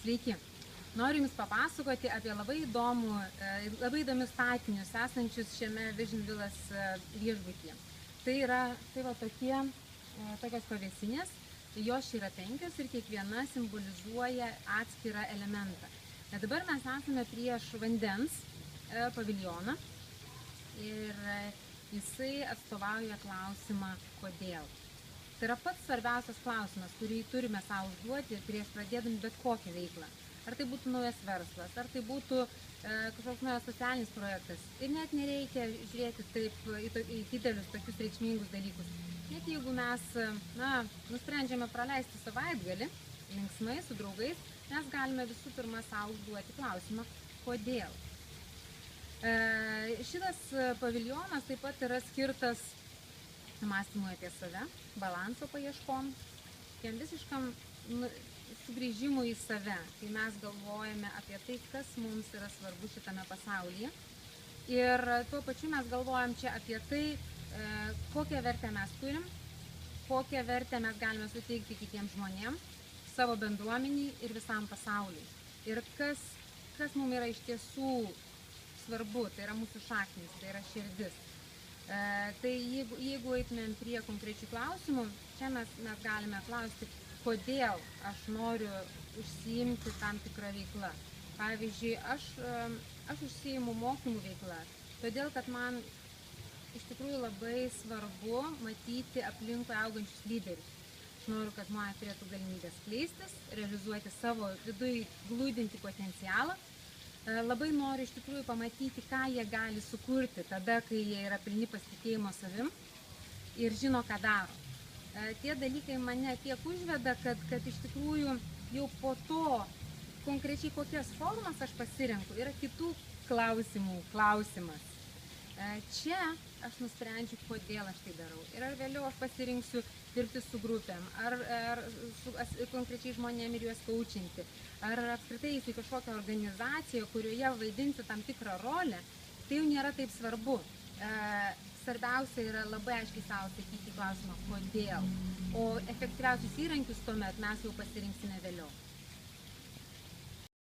Sveiki! Noriu Jums papasakoti apie labai įdomius statinius esančius šiame Vision Villas viešbutyje. Tokios pavėsinės, jos yra 5 ir kiekviena simbolizuoja atskirą elementą. Dabar mes esame prieš vandens paviljoną ir jisai atstovauja klausimą kodėl. Tai yra pats svarbiausias klausimas, kurį turime savo užduoti prieš pradėdami bet kokią veiklą. Ar tai būtų naujas verslas, ar tai būtų kažkoks naujas socialinis projektas. Ir net nereikia žiūrėti taip į didelius tokius reikšmingus dalykus. Net jeigu mes nusprendžiame praleisti savaitgalį linksmai su draugais, mes galime visų pirma savo užduoti klausimą, kodėl. Šitas paviljonas taip pat yra skirtas mąstymui apie save, balanso paieškom, tiem visiškam sugrįžimui į save, kai mes galvojame apie tai, kas mums yra svarbu šitame pasaulyje. Ir tuo pačiu mes galvojam čia apie tai, kokią vertę mes turim, kokią vertę mes galime suteikti kitiems žmonėms, savo bendruomeniai ir visam pasauliui. Ir kas mums yra iš tiesų svarbu, tai yra mūsų šaknys, tai yra širdis. Tai jeigu eitumėm prie konkrečių klausimų, čia mes galime klausti, kodėl aš noriu užsiimti tam tikrą veiklą. Pavyzdžiui, aš užsiimu mokymų veiklą, todėl kad man iš tikrųjų labai svarbu matyti aplinkui augančius lyderius. Aš noriu, kad žmonės turėtų galimybę skleistis, realizuoti savo viduj glūdintį potencialą. Labai noriu iš tikrųjų pamatyti, ką jie gali sukurti tada, kai jie yra pilni pasitikėjimo savim ir žino, ką daro. Tie dalykai mane tiek užveda, kad iš tikrųjų jau po to konkrečiai kokias formas aš pasirenku, yra kitų klausimų klausimas. Čia aš nusprendžiu, kodėl aš tai darau. Ir ar vėliau aš pasirinksiu dirbti su grupėm, ar su konkrečiai žmonėm ir juos kaučinti, ar apskritai į kažkokią organizaciją, kurioje vaidinti tam tikrą rolę, tai jau nėra taip svarbu. Svarbiausia yra labai aiškiai savo sakyti klausimą, kodėl. O efektyviausius įrankius tuomet mes jau pasirinksime vėliau.